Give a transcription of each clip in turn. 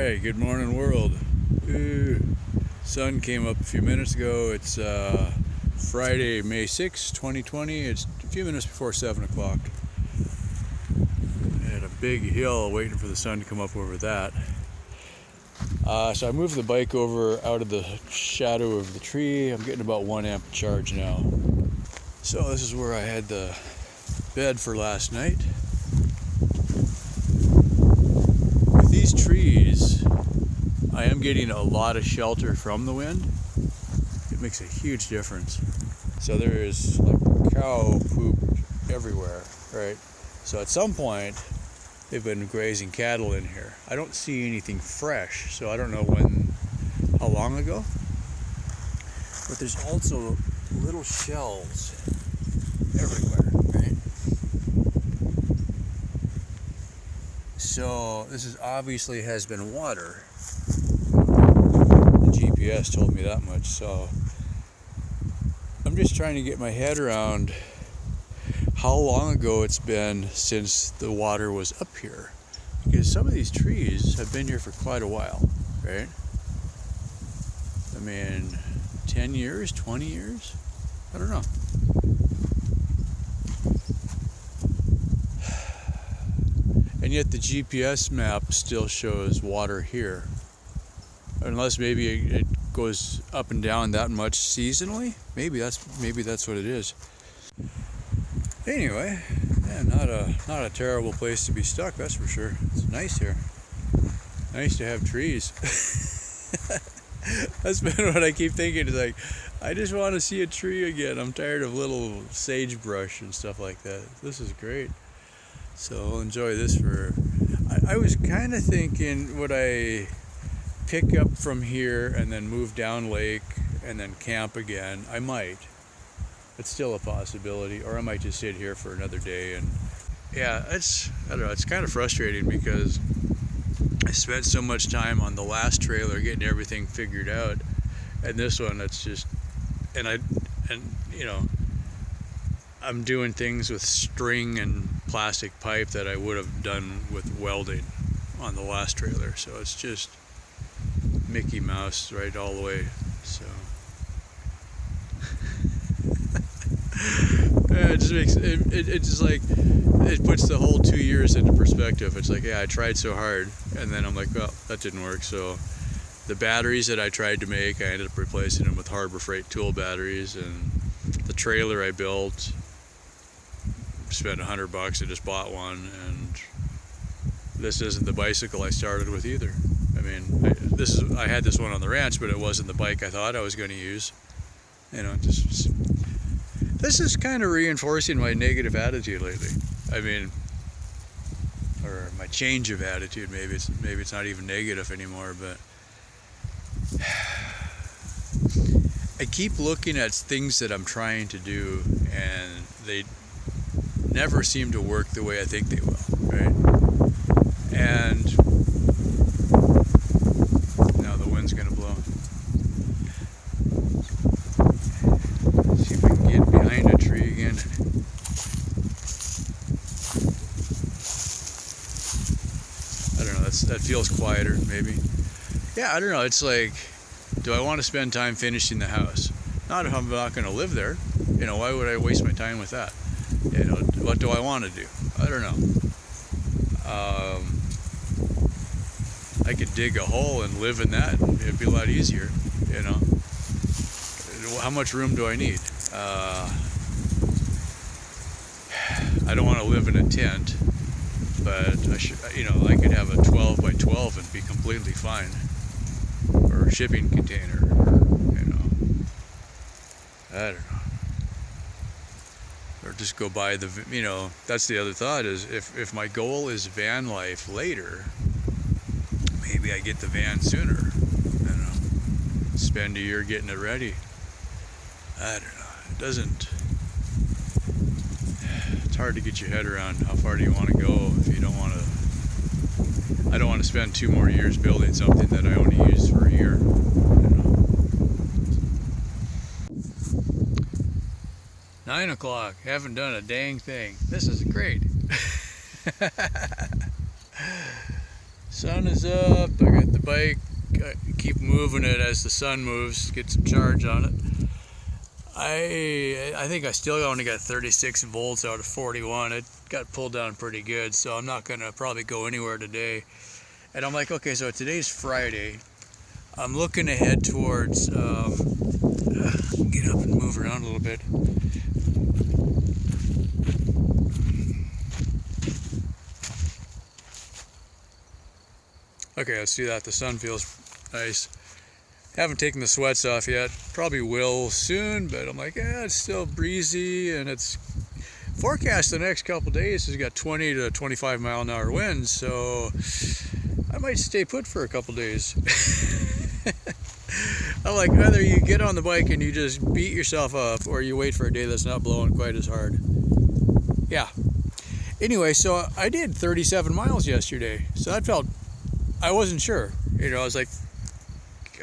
Alright, good morning world. Sun came up a few minutes ago. It's Friday, May 6, 2020. It's a few minutes before 7 o'clock. At a big hill waiting for the sun to come up over that. So I moved the bike over out of the shadow of the tree. I'm getting about 1 amp charge now. So this is where I had the bed for last night. With these trees, I am getting a lot of shelter from the wind. It makes a huge difference. So there is like cow poop everywhere, right? So at some point, they've been grazing cattle in here. I don't see anything fresh, so I don't know how long ago. But there's also little shells everywhere, right? So this is obviously has been water. The GPS told me that much, so I'm just trying to get my head around how long ago it's been since the water was up here, because some of these trees have been here for quite a while, right? I mean, 10 years, 20 years? I don't know. And yet the GPS map still shows water here. Unless maybe it goes up and down that much seasonally. Maybe that's what it is. Anyway, yeah, not a terrible place to be stuck, that's for sure. It's nice here. Nice to have trees. That's been what I keep thinking. Is like, I just want to see a tree again. I'm tired of little sagebrush and stuff like that. This is great. So I'll enjoy this for... I was kind of thinking, would I pick up from here and then move down lake and then camp again? I might. It's still a possibility. Or I might just sit here for another day. And yeah, I don't know, it's kind of frustrating because I spent so much time on the last trailer getting everything figured out. And this one, it's just... And you know, I'm doing things with string and plastic pipe that I would have done with welding on the last trailer. So it's just Mickey Mouse right all the way. So yeah, it just makes it just like it puts the whole 2 years into perspective. It's like, yeah, I tried so hard, and then I'm like, well, that didn't work. So the batteries that I tried to make, I ended up replacing them with Harbor Freight tool batteries, and the trailer I built, spent $100. I just bought one, and this isn't the bicycle I started with either. I mean, I had this one on the ranch, but it wasn't the bike I thought I was going to use. You know, this is kind of reinforcing my negative attitude lately. I mean, or my change of attitude. Maybe it's not even negative anymore, but I keep looking at things that I'm trying to do, and they never seem to work the way I think they will, right? And now the wind's gonna blow. Let's see if we can get behind a tree again. I don't know, that feels quieter, maybe. Yeah, I don't know, it's like, do I want to spend time finishing the house? Not if I'm not gonna live there. You know, why would I waste my time with that? You know, what do I want to do? I don't know. I could dig a hole and live in that. It'd be a lot easier, you know. How much room do I need? I don't want to live in a tent, but I could have a 12 by 12 and be completely fine. Or a shipping container, or, you know. I don't know. Or just go buy the, you know, that's the other thought is if my goal is van life later, maybe I get the van sooner, you know, spend a year getting it ready. I don't know, it's hard to get your head around how far do you want to go if you don't want to, I don't want to spend 2 more years building something that I only use for a year. 9 o'clock, haven't done a dang thing. This is great. Sun is up. I got the bike. I keep moving it as the sun moves. Get some charge on it. I think I still only got 36 volts out of 41. It got pulled down pretty good, so I'm not gonna probably go anywhere today. And I'm like, okay, so today's Friday. I'm looking ahead towards, get up and move around a little bit. Okay, let's do that. The sun feels nice. Haven't taken the sweats off yet. Probably will soon, but I'm like, yeah, it's still breezy, and it's forecast the next couple days has got 20 to 25 mile an hour winds, so I might stay put for a couple days. I'm like, whether you get on the bike and you just beat yourself up, or you wait for a day that's not blowing quite as hard. Yeah. Anyway, so I did 37 miles yesterday, so that felt, I wasn't sure. You know, I was like,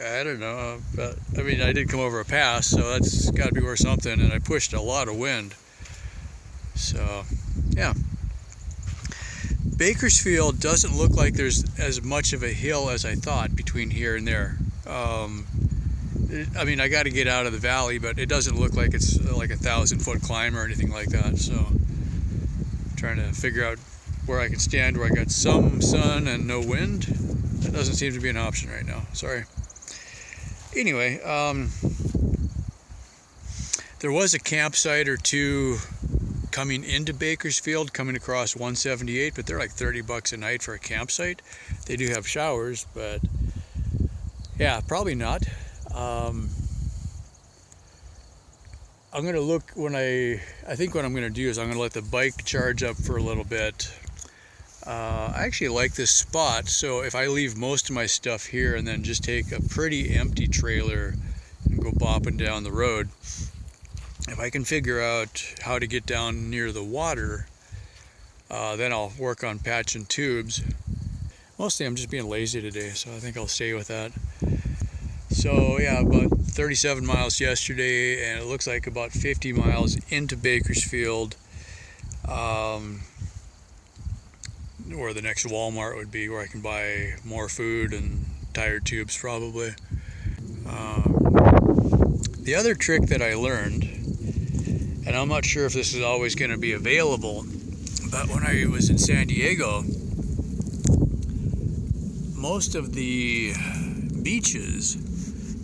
I don't know, but I mean, I did come over a pass, so that's got to be worth something, and I pushed a lot of wind. So, yeah. Bakersfield doesn't look like there's as much of a hill as I thought between here and there. I mean, I got to get out of the valley, but it doesn't look like it's like a 1,000-foot climb or anything like that. So, I'm trying to figure out where I can stand where I got some sun and no wind. That doesn't seem to be an option right now. Sorry. Anyway, there was a campsite or two coming into Bakersfield, coming across 178, but they're like $30 a night for a campsite. They do have showers, but yeah, probably not. I'm gonna look when I think what I'm gonna do is I'm gonna let the bike charge up for a little bit. I actually like this spot, so if I leave most of my stuff here and then just take a pretty empty trailer and go bopping down the road, if I can figure out how to get down near the water, then I'll work on patching tubes. Mostly I'm just being lazy today, so I think I'll stay with that. So yeah, about 37 miles yesterday, and it looks like about 50 miles into Bakersfield, where the next Walmart would be, where I can buy more food and tire tubes probably. The other trick that I learned, and I'm not sure if this is always going to be available, but when I was in San Diego, most of the beaches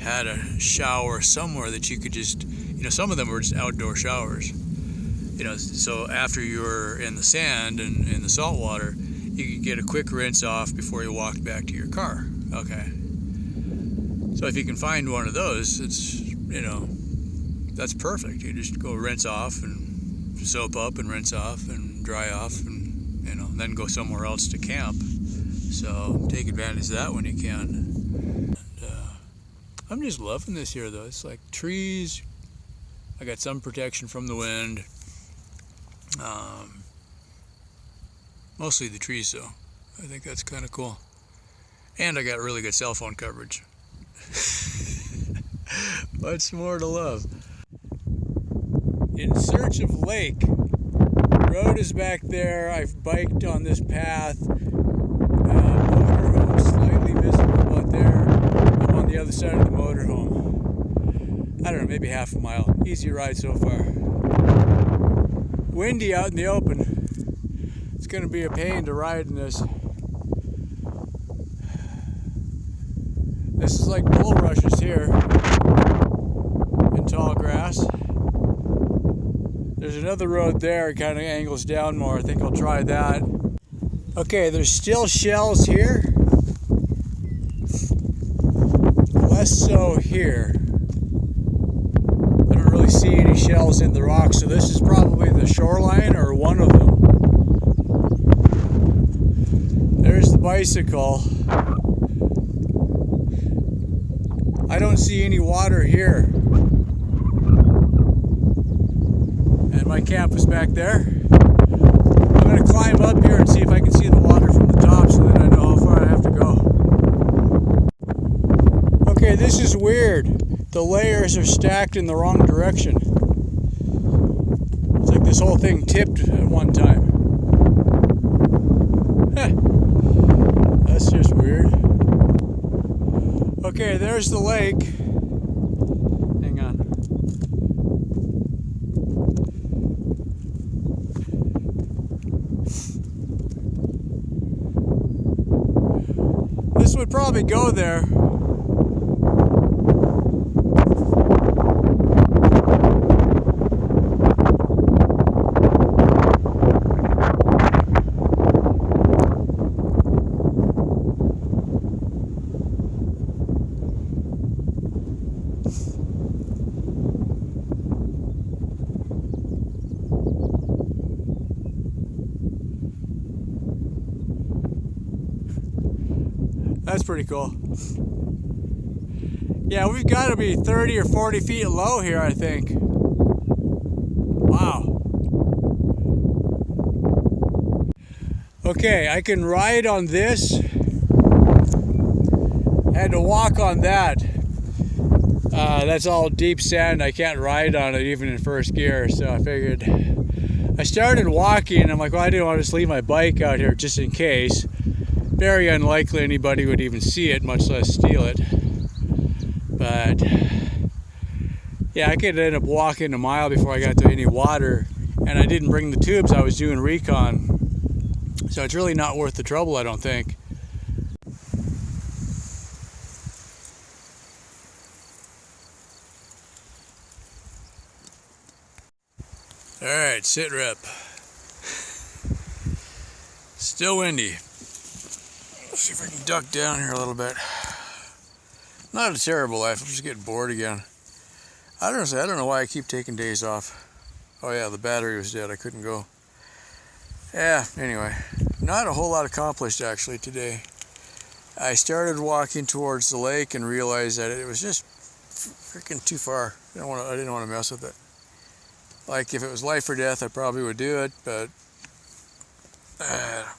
had a shower somewhere that you could just, you know, some of them were just outdoor showers. You know, so after you were in the sand and in the salt water, you could get a quick rinse off before you walked back to your car. Okay. So if you can find one of those, it's, you know, that's perfect. You just go rinse off and soap up and rinse off and dry off and, you know, then go somewhere else to camp. So take advantage of that when you can. And, I'm just loving this here though. It's like trees. I got some protection from the wind. Mostly the trees though. I think that's kind of cool. And I got really good cell phone coverage. What's more to love? In search of lake. Road is back there. I've biked on this path. Motorhome slightly visible out there. I'm on the other side of the motorhome. I don't know, maybe half a mile. Easy ride so far. Windy out in the open. It's going to be a pain to ride in this. This is like bulrushes here in tall grass. There's another road there, it kind of angles down more. I think I'll try that. Okay, there's still shells here. Less so here. I don't really see any shells in the rocks, so this is probably the shoreline or one of them. There's the bicycle. I don't see any water here. And my camp is back there. I'm going to climb up here and see if I can see the water from the top so that I know how far I have to go. Okay, this is weird. The layers are stacked in the wrong direction. It's like this whole thing tipped at one time. That's just Okay, there's the lake. Hang on. This would probably go there. That's pretty cool. Yeah, we've got to be 30 or 40 feet low here, I think. Wow. Okay, I can ride on this. I had to walk on that. That's all deep sand. I can't ride on it even in first gear, so I figured. I started walking, and I'm like, well, I didn't want to just leave my bike out here just in case. Very unlikely anybody would even see it, much less steal it. But yeah, I could end up walking a mile before I got to any water, and I didn't bring the tubes. I was doing recon, so it's really not worth the trouble, I don't think. All right, sit rep. Still windy. Let's see if I can duck down here a little bit. Not a terrible life. I'm just getting bored again. I don't know why I keep taking days off. Oh yeah, the battery was dead. I couldn't go. Yeah, anyway. Not a whole lot accomplished actually today. I started walking towards the lake and realized that it was just freaking too far. I didn't want to mess with it. Like if it was life or death, I probably would do it, but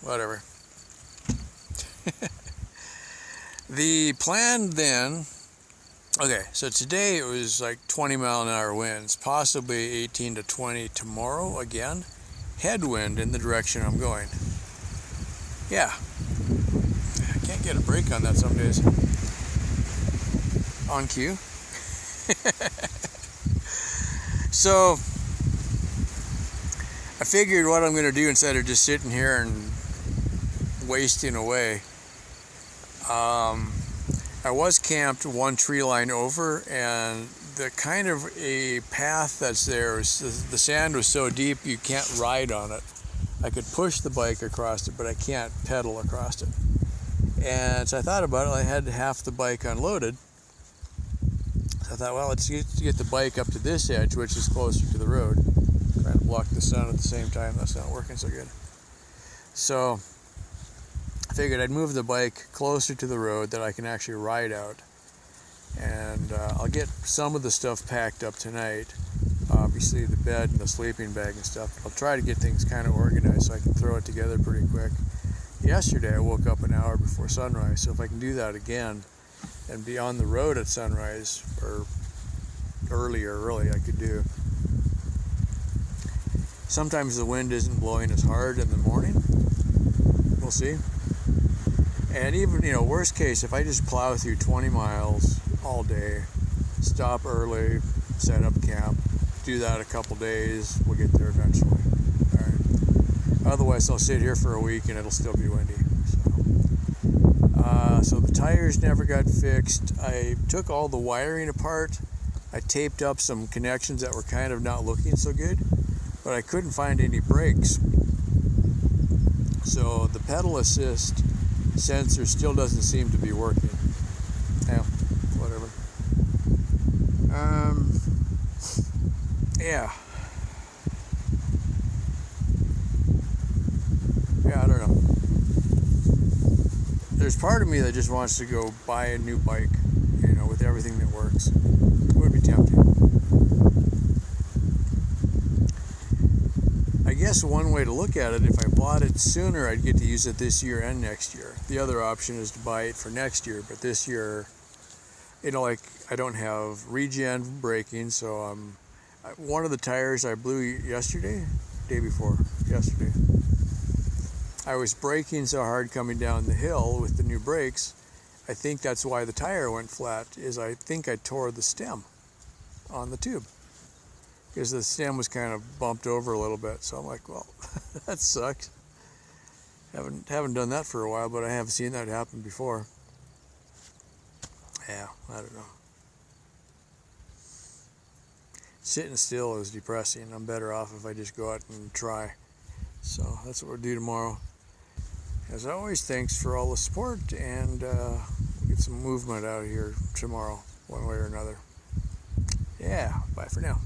whatever. The plan then, okay, so today it was like 20-mile-an-hour winds, possibly 18 to 20 tomorrow again. Headwind in the direction I'm going. Yeah, I can't get a break on that some days. On cue. So I figured what I'm going to do instead of just sitting here and wasting away. I was camped one tree line over, and the kind of a path that's there, the sand was so deep you can't ride on it. I could push the bike across it, but I can't pedal across it. And so I thought about it. I had half the bike unloaded. So I thought, well, let's get the bike up to this edge, which is closer to the road. Trying to block the sun at the same time. That's not working so good. So I figured I'd move the bike closer to the road that I can actually ride out. And I'll get some of the stuff packed up tonight. Obviously the bed and the sleeping bag and stuff. I'll try to get things kind of organized so I can throw it together pretty quick. Yesterday I woke up an hour before sunrise, so if I can do that again and be on the road at sunrise, or earlier really, I could do. Sometimes the wind isn't blowing as hard in the morning. We'll see. And even, worst case, if I just plow through 20 miles all day, stop early, set up camp, do that a couple days, we'll get there eventually. All right. Otherwise, I'll sit here for a week and it'll still be windy. So the tires never got fixed. I took all the wiring apart. I taped up some connections that were kind of not looking so good, but I couldn't find any brakes. So the pedal assist sensor still doesn't seem to be working. Yeah, whatever. Yeah, I don't know. There's part of me that just wants to go buy a new bike, with everything that works. It would be tempting. I guess one way to look at it, if I bought it sooner, I'd get to use it this year and next year. The other option is to buy it for next year, but this year, I don't have regen braking, so one of the tires I blew yesterday, day before, yesterday. I was braking so hard coming down the hill with the new brakes, I think that's why the tire went flat, is I think I tore the stem on the tube. Because the stem was kind of bumped over a little bit. So I'm like, well, that sucks. Haven't done that for a while, but I have seen that happen before. Yeah, I don't know. Sitting still is depressing. I'm better off if I just go out and try. So that's what we'll do tomorrow. As always, thanks for all the support, and we'll get some movement out of here tomorrow, one way or another. Yeah, bye for now.